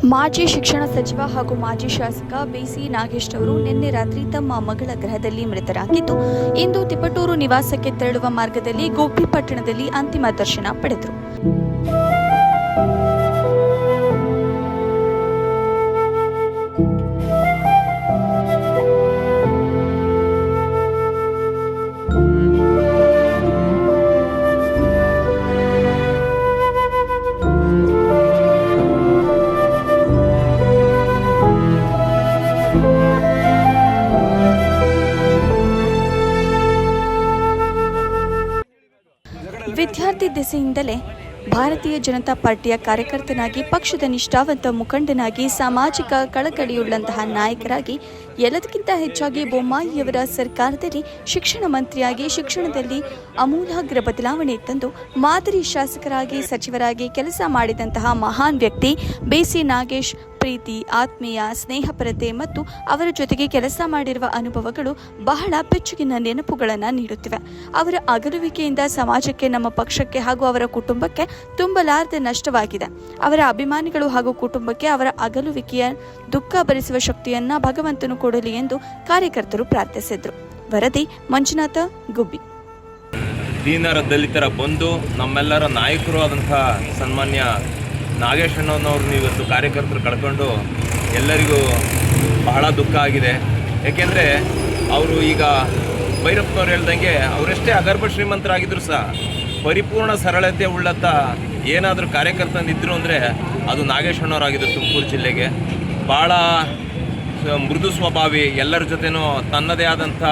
ಮಾಜಿ ಶಿಕ್ಷಣ ಸಚಿವ ಹಾಗೂ ಮಾಜಿ ಶಾಸಕ ಬಿಸಿ ನಾಗೇಶ್ ಅವರು ನಿನ್ನೆ ರಾತ್ರಿ ತಮ್ಮ ಮಗಳ ಗೃಹದಲ್ಲಿ ಮೃತರಾಗಿದ್ದು, ಇಂದು ತಿಪಟೂರು ನಿವಾಸಕ್ಕೆ ತೆರಳುವ ಮಾರ್ಗದಲ್ಲಿ ಗುಬ್ಬಿ ಪಟ್ಟಣದಲ್ಲಿ ಅಂತಿಮ ದರ್ಶನ ಪಡೆದರು. ವಿದ್ಯಾರ್ಥಿ ದೆಸೆಯಿಂದಲೇ ಭಾರತೀಯ ಜನತಾ ಪಾರ್ಟಿಯ ಕಾರ್ಯಕರ್ತನಾಗಿ, ಪಕ್ಷದ ನಿಷ್ಠಾವಂತ ಮುಖಂಡನಾಗಿ, ಸಾಮಾಜಿಕ ಕಳಕಳಿಯುಳ್ಳಂತಹ ನಾಯಕರಾಗಿ, ಎಲ್ಲದಕ್ಕಿಂತ ಹೆಚ್ಚಾಗಿ ಬೊಮ್ಮಾಯಿಯವರ ಸರ್ಕಾರದಲ್ಲಿ ಶಿಕ್ಷಣ ಮಂತ್ರಿಯಾಗಿ ಶಿಕ್ಷಣದಲ್ಲಿ ಆಮೂಲಾಗ್ರ ಬದಲಾವಣೆ ತಂದು ಮಾದರಿ ಶಾಸಕರಾಗಿ, ಸಚಿವರಾಗಿ ಕೆಲಸ ಮಾಡಿದಂತಹ ಮಹಾನ್ ವ್ಯಕ್ತಿ ಬಿಸಿ ನಾಗೇಶ್. ಪ್ರೀತಿ, ಆತ್ಮೀಯ, ಸ್ನೇಹಪರತೆ ಮತ್ತು ಅವರ ಜೊತೆಗೆ ಕೆಲಸ ಮಾಡಿರುವ ಅನುಭವಗಳು ಬಹಳ ಬೆಚ್ಚಗಿನ ನೆನಪುಗಳನ್ನು ನೀಡುತ್ತಿವೆ. ಅವರ ಅಗಲುವಿಕೆಯಿಂದ ಸಮಾಜಕ್ಕೆ, ನಮ್ಮ ಪಕ್ಷಕ್ಕೆ ಹಾಗೂ ಅವರ ಕುಟುಂಬಕ್ಕೆ ತುಂಬಲಾರದ ನಷ್ಟವಾಗಿದೆ. ಅವರ ಅಭಿಮಾನಿಗಳು ಹಾಗೂ ಕುಟುಂಬಕ್ಕೆ ಅವರ ಅಗಲುವಿಕೆಯ ದುಃಖ ಭರಿಸುವ ಶಕ್ತಿಯನ್ನು ಭಗವಂತನು ಕೊಡಲಿ ಎಂದು ಕಾರ್ಯಕರ್ತರು ಪ್ರಾರ್ಥಿಸಿದರು. ವರದಿ ಮಂಜುನಾಥ, ಗುಬ್ಬಿ. ದೀನರ ದಲಿತರ ಬಂಧು, ನಮ್ಮೆಲ್ಲರ ನಾಯಕರು ಆದಂಥ ಸನ್ಮಾನ್ಯ ನಾಗೇಶ್ ಅಣ್ಣನವ್ರನ್ನ ಇವತ್ತು ಕಾರ್ಯಕರ್ತರು ಕಳ್ಕೊಂಡು ಎಲ್ಲರಿಗೂ ಬಹಳ ದುಃಖ ಆಗಿದೆ. ಏಕೆಂದರೆ ಅವರು ಈಗ ಭೈರಪ್ಪನವ್ರು ಹೇಳ್ದಂಗೆ ಅವರೆಷ್ಟೇ ಅಗರ್ಭ ಶ್ರೀಮಂತರಾಗಿದ್ದರೂ ಸಹ ಪರಿಪೂರ್ಣ ಸರಳತೆ ಉಳ್ಳಂಥ ಏನಾದರೂ ಕಾರ್ಯಕರ್ತನಿದ್ರು ಅಂದರೆ ಅದು ನಾಗೇಶ್ ಅಣ್ಣವರಾಗಿದ್ದರು. ತುಮಕೂರು ಜಿಲ್ಲೆಗೆ ಭಾಳ ಮೃದು ಸ್ವಭಾವಿ, ಎಲ್ಲರ ಜೊತೆನೂ ತನ್ನದೇ ಆದಂಥ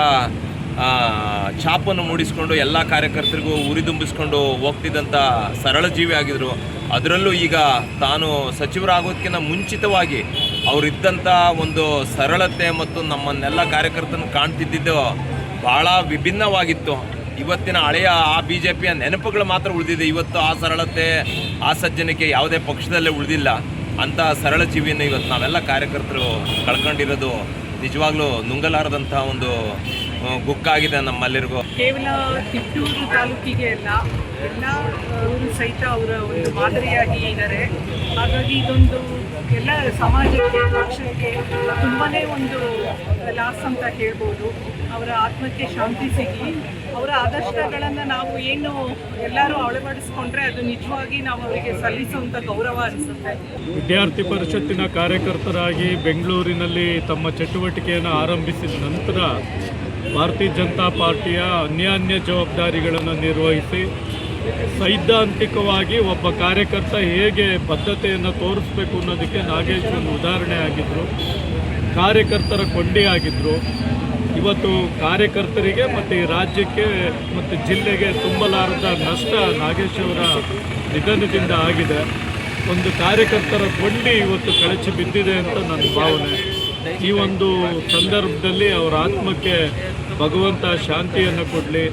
ಛಾಪನ್ನು ಮೂಡಿಸ್ಕೊಂಡು ಎಲ್ಲ ಕಾರ್ಯಕರ್ತರಿಗೂ ಉರಿದುಂಬಿಸ್ಕೊಂಡು ಹೋಗ್ತಿದ್ದಂಥ ಸರಳ ಜೀವಿ ಆಗಿದ್ದರು. ಅದರಲ್ಲೂ ಈಗ ತಾನು ಸಚಿವರಾಗೋದಕ್ಕಿಂತ ಮುಂಚಿತವಾಗಿ ಅವರಿದ್ದಂಥ ಒಂದು ಸರಳತೆ ಮತ್ತು ನಮ್ಮನ್ನೆಲ್ಲ ಕಾರ್ಯಕರ್ತನ ಕಾಣ್ತಿದ್ದಿದ್ದು ಭಾಳ ವಿಭಿನ್ನವಾಗಿತ್ತು. ಇವತ್ತಿನ ಹಳೆಯ ಆ BJPಯ ನೆನಪುಗಳು ಮಾತ್ರ ಉಳಿದಿದೆ. ಇವತ್ತು ಆ ಸರಳತೆ, ಆ ಸಜ್ಜನಿಕೆ ಯಾವುದೇ ಪಕ್ಷದಲ್ಲೇ ಉಳಿದಿಲ್ಲ. ಅಂಥ ಸರಳ ಜೀವಿಯನ್ನು ಇವತ್ತು ನಾವೆಲ್ಲ ಕಾರ್ಯಕರ್ತರು ಕಳ್ಕೊಂಡಿರೋದು ನಿಜವಾಗ್ಲೂ ನುಂಗಲಾರದಂಥ ಒಂದು ಗುಕ್ಕಾಗಿದೆ ನಮ್ಮೆಲ್ಲರಿಗೂ. ಕೇವಲ ತಿಪಟೂರು ತಾಲೂಕಿಗೆ ಎಲ್ಲ ಸಹಿತ ಅವರ ಒಂದು ಮಾದರಿಯಾಗಿ ಇದ್ದಾರೆ. ಹಾಗಾಗಿ ಇದೊಂದು ಎಲ್ಲ ಸಮಾಜಕ್ಕೆ, ಪಕ್ಷಕ್ಕೆ ತುಂಬಾ ಒಂದು ಲಾಸ್ ಅಂತ ಹೇಳ್ಬೋದು. ಅವರ ಆತ್ಮಕ್ಕೆ ಶಾಂತಿ ಸಿಗಲಿ. ಅವರ ಆದರ್ಶಗಳನ್ನು ನಾವು ಏನು ಎಲ್ಲರೂ ಅಳವಡಿಸ್ಕೊಂಡ್ರೆ ಅದು ನಿಜವಾಗಿ ನಾವು ಅವರಿಗೆ ಸಲ್ಲಿಸುವಂಥ ಗೌರವ ಅನಿಸುತ್ತೆ. ವಿದ್ಯಾರ್ಥಿ ಪರಿಷತ್ತಿನ ಕಾರ್ಯಕರ್ತರಾಗಿ ಬೆಂಗಳೂರಿನಲ್ಲಿ ತಮ್ಮ ಚಟುವಟಿಕೆಯನ್ನು ಆರಂಭಿಸಿದ ನಂತರ ಭಾರತೀಯ ಜನತಾ ಪಾರ್ಟಿಯ ಅನ್ಯಾನ್ಯ ಜವಾಬ್ದಾರಿಗಳನ್ನು ನಿರ್ವಹಿಸಿ ಸೈದ್ಧಾಂತಿಕವಾಗಿ ಒಬ್ಬ ಕಾರ್ಯಕರ್ತ ಹೇಗೆ ಬದ್ಧತೆಯನ್ನು ತೋರಿಸಬೇಕು ಅನ್ನೋದಕ್ಕೆ ನಾಗೇಶ್ ಒಂದು ಉದಾಹರಣೆ ಆಗಿದ್ದರು. ಕಾರ್ಯಕರ್ತರ ಕೊಂಡಿಯಾಗಿದ್ದರು. ಇವತ್ತು ಕಾರ್ಯಕರ್ತರಿಗೆ ಮತ್ತು ಈ ರಾಜ್ಯಕ್ಕೆ ಮತ್ತು ಜಿಲ್ಲೆಗೆ ತುಂಬಲಾರದ ನಷ್ಟ ನಾಗೇಶ್ ಅವರ ನಿಧನದಿಂದ ಆಗಿದೆ. ಒಂದು ಕಾರ್ಯಕರ್ತರ ಕೊಂಡಿ ಇವತ್ತು ಕಳಚಿ ಬಿದ್ದಿದೆ ಅಂತ ನನ್ನ ಭಾವನೆ. ಈ ಒಂದು ಸಂದರ್ಭದಲ್ಲಿ ಅವರ ಆತ್ಮಕ್ಕೆ ಭಗವಂತ ಶಾಂತಿಯನ್ನು ಕೊಡಲಿ.